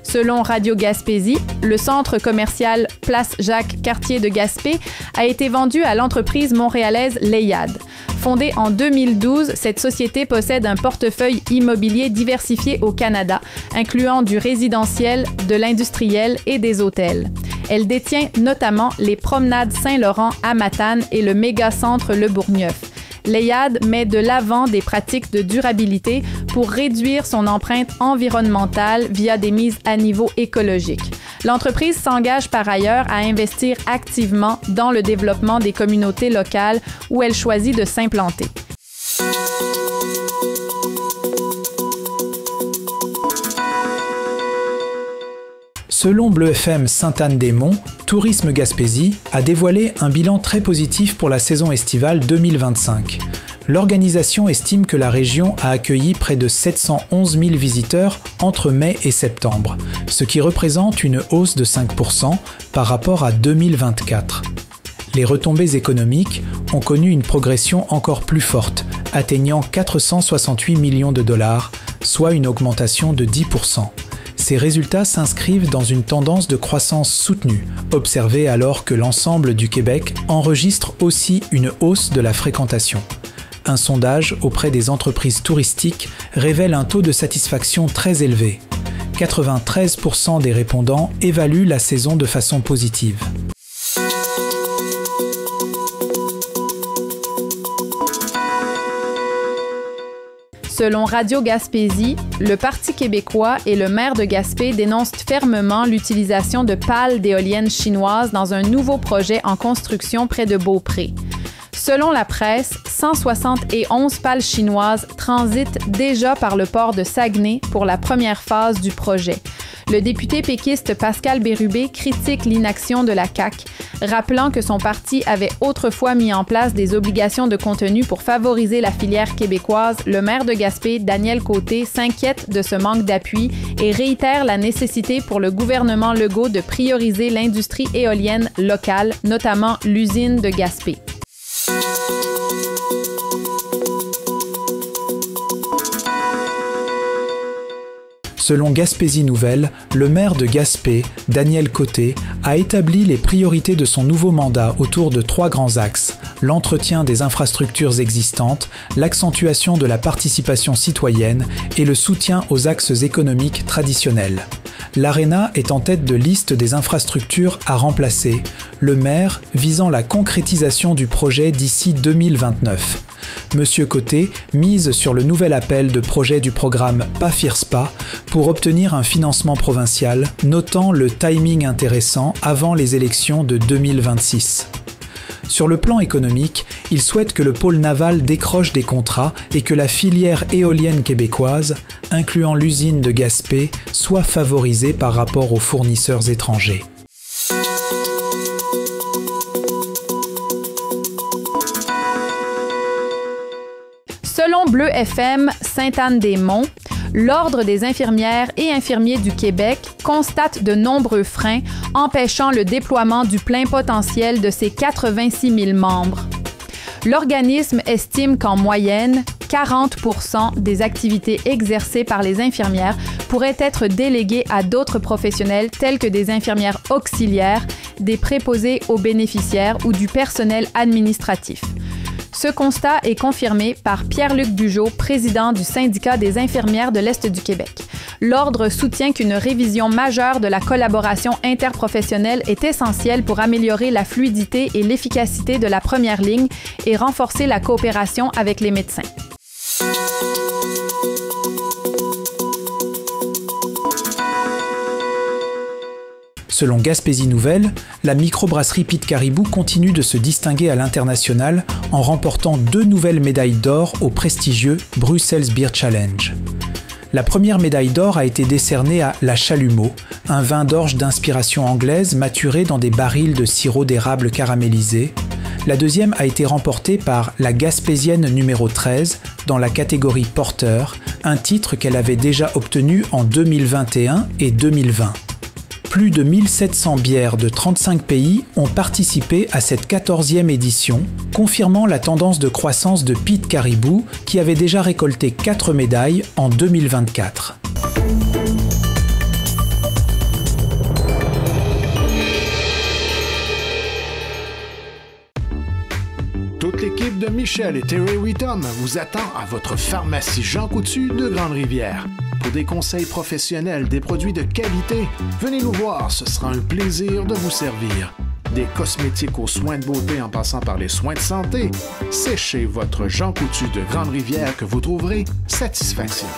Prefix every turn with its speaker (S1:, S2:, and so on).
S1: Selon Radio Gaspésie, le centre commercial Place Jacques-Cartier de Gaspé a été vendu à l'entreprise montréalaise Léiade. Fondée en 2012, cette société possède un portefeuille immobilier diversifié au Canada, incluant du résidentiel, de l'industriel et des hôtels. Elle détient notamment les promenades Saint-Laurent à Matane et le méga-centre Le Bourgneuf. Léiade met de l'avant des pratiques de durabilité pour réduire son empreinte environnementale via des mises à niveau écologiques. L'entreprise s'engage par ailleurs à investir activement dans le développement des communautés locales où elle choisit de s'implanter.
S2: Selon Bleu FM Sainte-Anne-des-Monts, Tourisme Gaspésie a dévoilé un bilan très positif pour la saison estivale 2025. L'organisation estime que la région a accueilli près de 711 000 visiteurs entre mai et septembre, ce qui représente une hausse de 5% par rapport à 2024. Les retombées économiques ont connu une progression encore plus forte, atteignant 468 millions de dollars, soit une augmentation de 10%. Ces résultats s'inscrivent dans une tendance de croissance soutenue, observée alors que l'ensemble du Québec enregistre aussi une hausse de la fréquentation. Un sondage auprès des entreprises touristiques révèle un taux de satisfaction très élevé. 93% des répondants évaluent la saison de façon positive.
S1: Selon Radio Gaspésie, le Parti québécois et le maire de Gaspé dénoncent fermement l'utilisation de pales d'éoliennes chinoises dans un nouveau projet en construction près de Beaupré. Selon la presse, 171 pales chinoises transitent déjà par le port de Saguenay pour la première phase du projet. Le député péquiste Pascal Bérubé critique l'inaction de la CAQ, rappelant que son parti avait autrefois mis en place des obligations de contenu pour favoriser la filière québécoise. Le maire de Gaspé, Daniel Côté, s'inquiète de ce manque d'appui et réitère la nécessité pour le gouvernement Legault de prioriser l'industrie éolienne locale, notamment l'usine de Gaspé.
S2: Selon Gaspésie Nouvelle, le maire de Gaspé, Daniel Côté, a établi les priorités de son nouveau mandat autour de 3 grands axes: l'entretien des infrastructures existantes, l'accentuation de la participation citoyenne et le soutien aux axes économiques traditionnels. L'Arena est en tête de liste des infrastructures à remplacer, le maire visant la concrétisation du projet d'ici 2029. Monsieur Côté mise sur le nouvel appel de projet du programme PAFIRSPA pour obtenir un financement provincial, notant le timing intéressant avant les élections de 2026. Sur le plan économique, il souhaite que le pôle naval décroche des contrats et que la filière éolienne québécoise, incluant l'usine de Gaspé, soit favorisée par rapport aux fournisseurs étrangers.
S1: Selon Bleu FM Sainte-Anne-des-Monts, l'Ordre des infirmières et infirmiers du Québec constate de nombreux freins empêchant le déploiement du plein potentiel de ses 86 000 membres. L'organisme estime qu'en moyenne, 40% des activités exercées par les infirmières pourraient être déléguées à d'autres professionnels tels que des infirmières auxiliaires, des préposés aux bénéficiaires ou du personnel administratif. Ce constat est confirmé par Pierre-Luc Bugeaud, président du syndicat des infirmières de l'Est du Québec. L'Ordre soutient qu'une révision majeure de la collaboration interprofessionnelle est essentielle pour améliorer la fluidité et l'efficacité de la première ligne et renforcer la coopération avec les médecins.
S2: Selon Gaspésie Nouvelle, la microbrasserie Pit Caribou continue de se distinguer à l'international en remportant 2 nouvelles médailles d'or au prestigieux Brussels Beer Challenge. La première médaille d'or a été décernée à La Chalumeau, un vin d'orge d'inspiration anglaise maturé dans des barils de sirop d'érable caramélisé. La deuxième a été remportée par la Gaspésienne numéro 13 dans la catégorie Porter, un titre qu'elle avait déjà obtenu en 2021 et 2020. Plus de 1700 bières de 35 pays ont participé à cette 14e édition, confirmant la tendance de croissance de Pit Caribou qui avait déjà récolté 4 médailles en 2024.
S3: Oncle Michel et Terry Wheaton vous attend à votre pharmacie Jean Coutu de Grande-Rivière. Pour des conseils professionnels, des produits de qualité, venez nous voir, ce sera un plaisir de vous servir. Des cosmétiques aux soins de beauté en passant par les soins de santé, c'est chez votre Jean Coutu de Grande-Rivière que vous trouverez satisfaction.